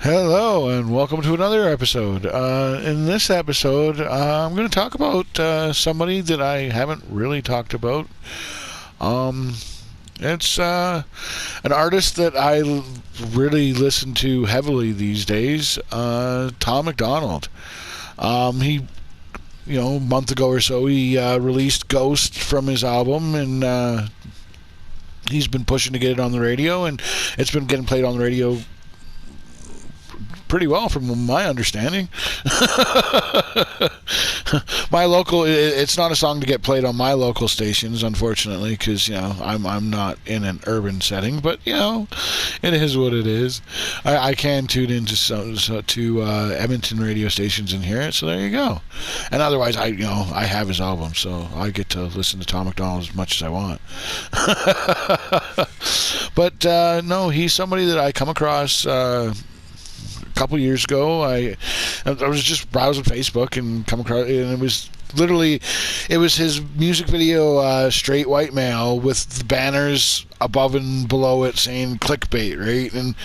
Hello, and welcome to another episode. In this episode, I'm going to talk about somebody that I haven't really talked about. Um, it's an artist that I really listen to heavily these days, Tom Macdonald. A month ago or so, he released Ghost from his album, and he's been pushing to get it on the radio, and it's been getting played on the radio pretty well from my understanding. My local, it's not a song to get played on my local stations, unfortunately, because I'm not in an urban setting, but it is what it is. I can tune into to Edmonton radio stations and hear it, so there you go. And otherwise, I have his album, so I get to listen to Tom Macdonald as much as I want. But no, he's somebody that I come across couple years ago. I was just browsing Facebook and come across, and it was his music video, Straight White Male, with the banners above and below it saying clickbait, right? And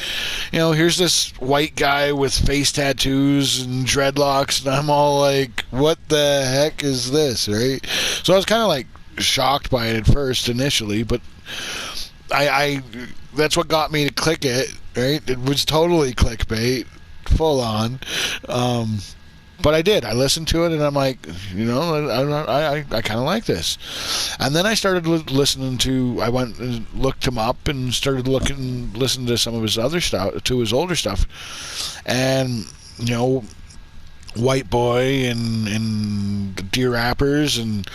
here's this white guy with face tattoos and dreadlocks, and I'm all like, what the heck is this, right? So I was kind of like shocked by it at first initially, but I that's what got me to click it, right? It was totally clickbait, full on. But I did. I listened to it, and I'm like, I kind of like this. And then I started listening to. I went and looked him up and started listening to some of his other stuff, to his older stuff, and White Boy and Dear Rappers, and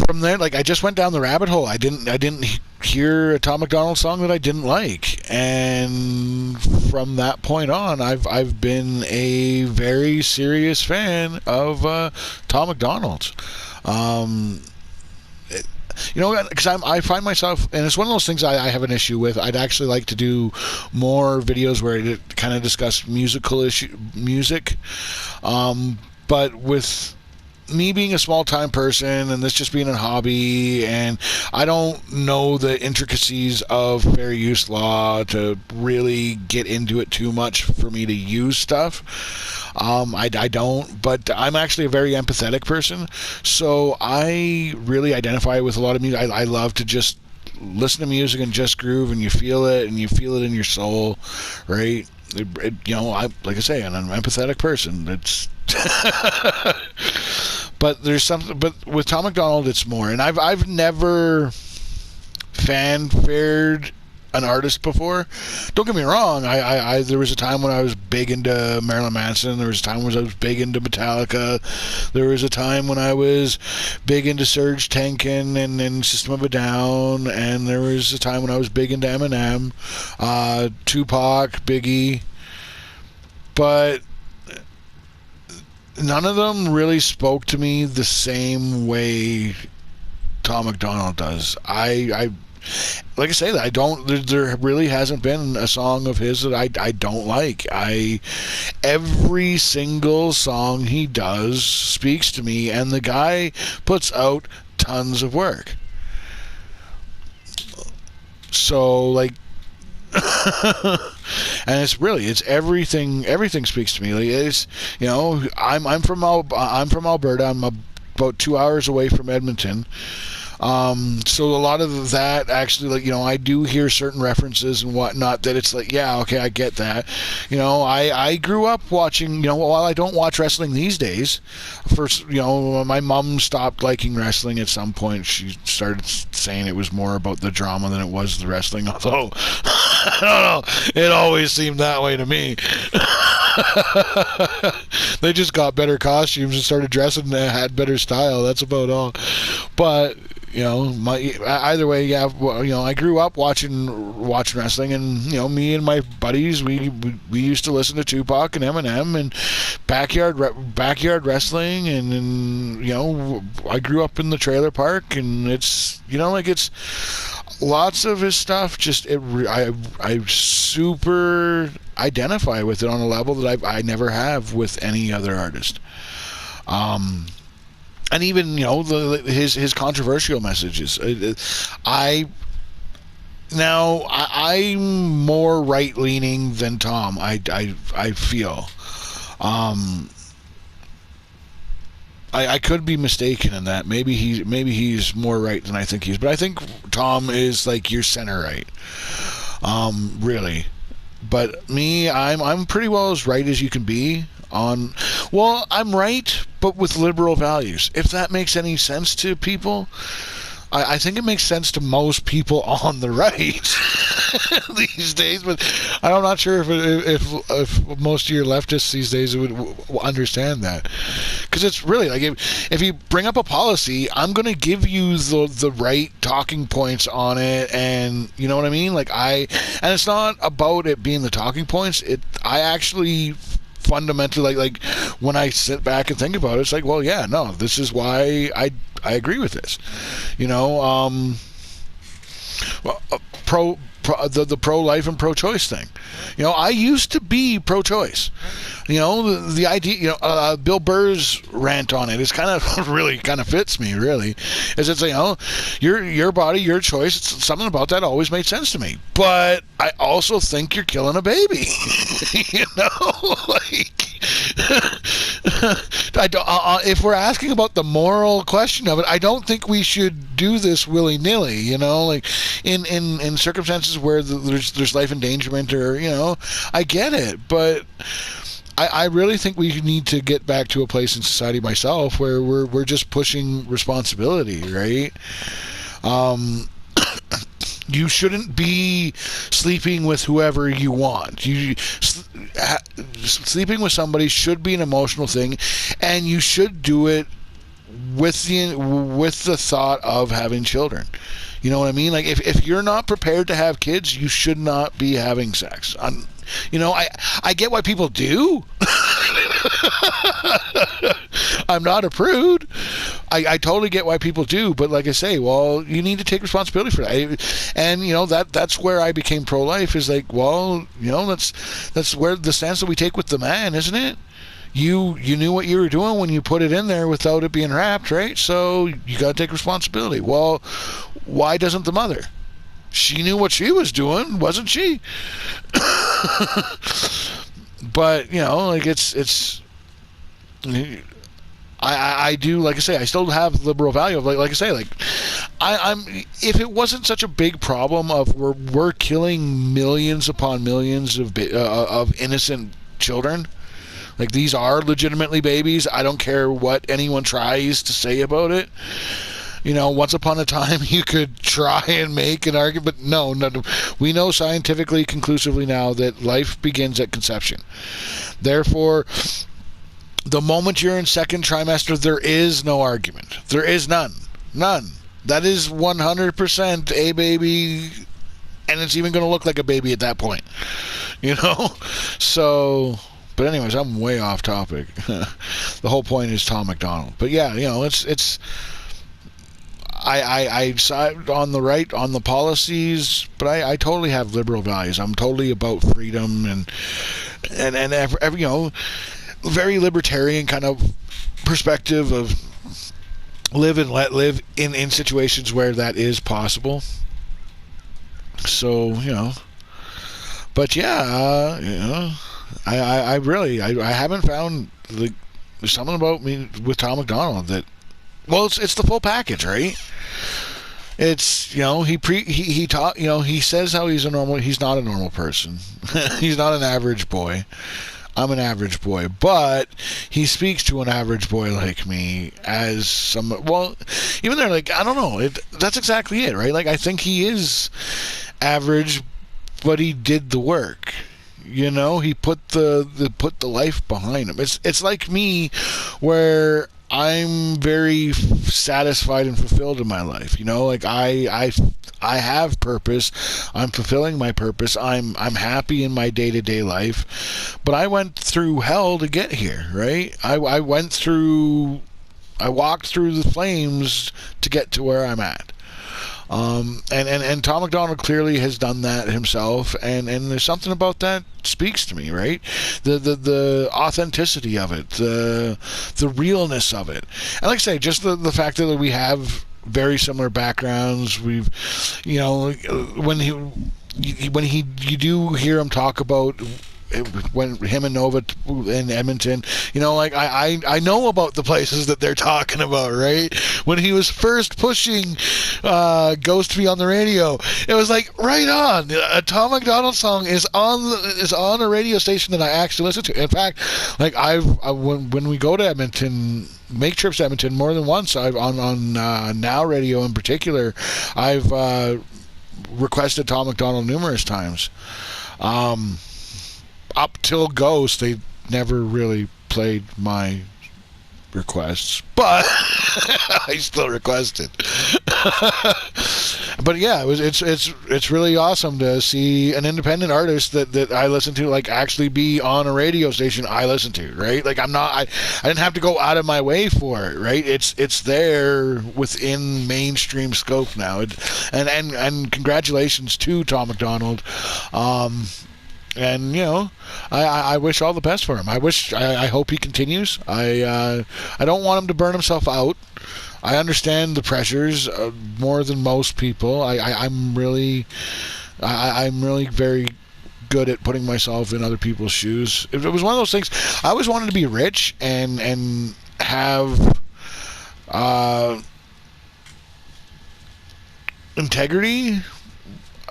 from there, like, I just went down the rabbit hole. I didn't hear a Tom Macdonald song that I didn't like, and from that point on, I've been a very serious fan of Tom Macdonald. Because I find myself, and it's one of those things I have an issue with. I'd actually like to do more videos where I kind of discuss music, but with me being a small-time person and this just being a hobby, and I don't know the intricacies of fair use law to really get into it too much for me to use stuff. I don't, but I'm actually a very empathetic person, so I really identify with a lot of music. I love to just listen to music and just groove, and you feel it, and you feel it in your soul, right? Like I say, I'm an empathetic person. It's but there's something. But with Tom Macdonald, it's more. And I've never fanfared an artist before. Don't get me wrong. I there was a time when I was big into Marilyn Manson. There was a time when I was big into Metallica. There was a time when I was big into Serj Tankian and System of a Down. And there was a time when I was big into Eminem, Tupac, Biggie. But none of them really spoke to me the same way Tom Macdonald does. I like I say, that I don't. There really hasn't been a song of his that I don't like. Every single song he does speaks to me, and the guy puts out tons of work. So, like, and it's everything speaks to me. Like, it's I'm from Alberta. I'm about 2 hours away from Edmonton. So a lot of that actually, like, I do hear certain references and whatnot that it's like, yeah, okay, I get that. I grew up watching, while I don't watch wrestling these days, first, my mom stopped liking wrestling at some point. She started saying it was more about the drama than it was the wrestling, although, I don't know, it always seemed that way to me. They just got better costumes and started dressing and had better style. That's about all. But either way, yeah. I grew up watching wrestling, and me and my buddies, we used to listen to Tupac and Eminem and backyard wrestling, and I grew up in the trailer park, and it's it's lots of his stuff. Just I super identify with it on a level that I never have with any other artist. And even his controversial messages. I Now, I'm more right leaning than Tom. I feel. Um, I could be mistaken in that. Maybe he's more right than I think he is. But I think Tom is like your center right. Really. But me, I'm pretty well as right as you can be on. Well, I'm right, but with liberal values. If that makes any sense to people. I think it makes sense to most people on the right these days, but I'm not sure if most of your leftists these days would understand that, because it's really like if you bring up a policy, I'm going to give you the right talking points on it, and you know what I mean. And it's not about it being the talking points. I actually fundamentally like when I sit back and think about it, it's like, well, yeah, no, this is why I agree with this. You know, well, the pro-life and pro-choice thing. You know, I used to be pro-choice. You know, the idea. You know, Bill Burr's rant on it is kind of really kind of fits me. Really, is it's, you know, your body, your choice. It's something about that always made sense to me. But I also think you're killing a baby. You know, like. I don't, if we're asking about the moral question of it, I don't think we should do this willy-nilly, you know, like in circumstances where there's life endangerment, or, you know, I get it, but I really think we need to get back to a place in society myself where we're just pushing responsibility, right? You shouldn't be sleeping with whoever you want. Sleeping with somebody should be an emotional thing, and you should do it with the thought of having children. You know what I mean? Like, if you're not prepared to have kids, you should not be having sex. You know, I get why people do. I'm not a prude. I totally get why people do, but like I say, well, you need to take responsibility for that. And you know, that's where I became pro-life, is like, well, you know, that's where the stance that we take with the man, isn't it? You knew what you were doing when you put it in there without it being wrapped, right? So you got to take responsibility. Well, why doesn't the mother? She knew what she was doing, wasn't she? But you know, like it's. I do, like I say, I still have liberal value of like I say, like I'm if it wasn't such a big problem of we're killing millions upon millions of innocent children. Like, these are legitimately babies. I don't care what anyone tries to say about it. You know, once upon a time, you could try and make an argument, but no. We know scientifically, conclusively now, that life begins at conception. Therefore, the moment you're in second trimester, there is no argument. There is none. None. That is 100% a baby, and it's even going to look like a baby at that point. You know? So... But anyways, I'm way off topic. The whole point is Tom Macdonald. But yeah, you know, it's I side on the right on the policies, but I totally have liberal values. I'm totally about freedom and every, you know, very libertarian kind of perspective of live and let live in situations where that is possible. So, you know, but yeah, you know. I really haven't found there's something about me with Tom Macdonald that, well, it's the full package, right? It's, you know, he taught, you know, he says how he's not a normal person. He's not an average boy. I'm an average boy, but he speaks to an average boy like me as some, well, even there, like, I don't know, that's exactly it, right? Like, I think he is average, but he did the work. You know, he put the life behind him. It's like me, where I'm very satisfied and fulfilled in my life. You know, like I have purpose. I'm fulfilling my purpose. I'm happy in my day-to-day life. But I went through hell to get here, right? I walked through the flames to get to where I'm at. And Tom Macdonald clearly has done that himself, and there's something about that speaks to me, right? The authenticity of it, the realness of it, and like I say, just the fact that we have very similar backgrounds. We've, when you do hear him talk about when him and Nova in Edmonton, like I know about the places that they're talking about, right? When he was first pushing Ghost to be on the radio, it was like right on. A Tom Macdonald song is on a radio station that I actually listen to. In fact, like when we go to Edmonton, make trips to Edmonton more than once, I've on Now Radio in particular, I've requested Tom Macdonald numerous times. Up till Ghost, they never really played my requests, but I still requested. But yeah, it's really awesome to see an independent artist that I listen to like actually be on a radio station I listen to, right? Like I didn't have to go out of my way for it, right? It's there within mainstream scope now, and congratulations to Tom Macdonald. And I wish all the best for him. I hope he continues. I don't want him to burn himself out. I understand the pressures more than most people. I'm really very good at putting myself in other people's shoes. It was one of those things. I always wanted to be rich and have integrity.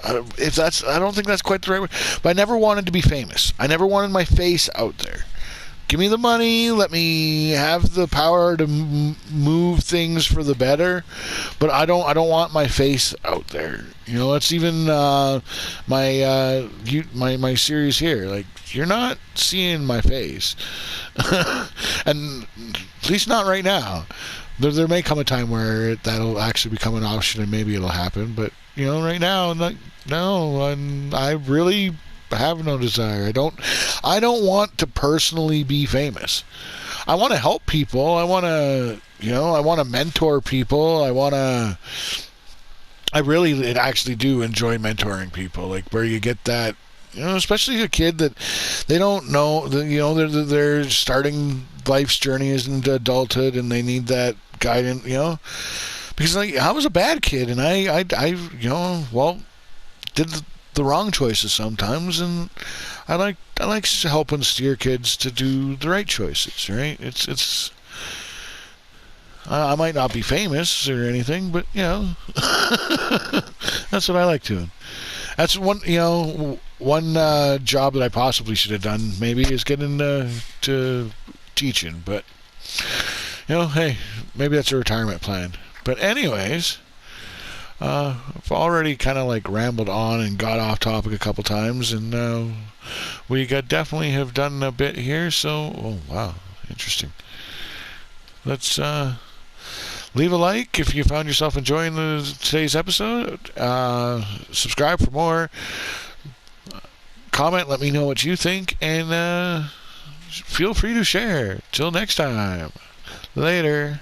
I don't think that's quite the right word, but I never wanted to be famous. I never wanted my face out there. Give me the money, let me have the power to move things for the better, but I don't want my face out there. It's even my series here. Like, you're not seeing my face, and at least not right now. There may come a time where that'll actually become an option, and maybe it'll happen. But right now, I really have no desire. I don't want to personally be famous. I want to help people. I want to mentor people. I really actually do enjoy mentoring people. Like, where you get that, especially a kid that they don't know, they're starting life's journey into adulthood, and they need that guidance, because I was a bad kid, and I did the wrong choices sometimes, and I like helping steer kids to do the right choices, right? It's I might not be famous or anything, but that's what I like doing. That's one job that I possibly should have done maybe is get into teaching, but hey, maybe that's a retirement plan. But anyways, I've already kind of like rambled on and got off topic a couple times, and we definitely have done a bit here. So, oh wow, interesting. Let's leave a like if you found yourself enjoying today's episode. Subscribe for more. Comment, let me know what you think, and feel free to share. Till next time. Later.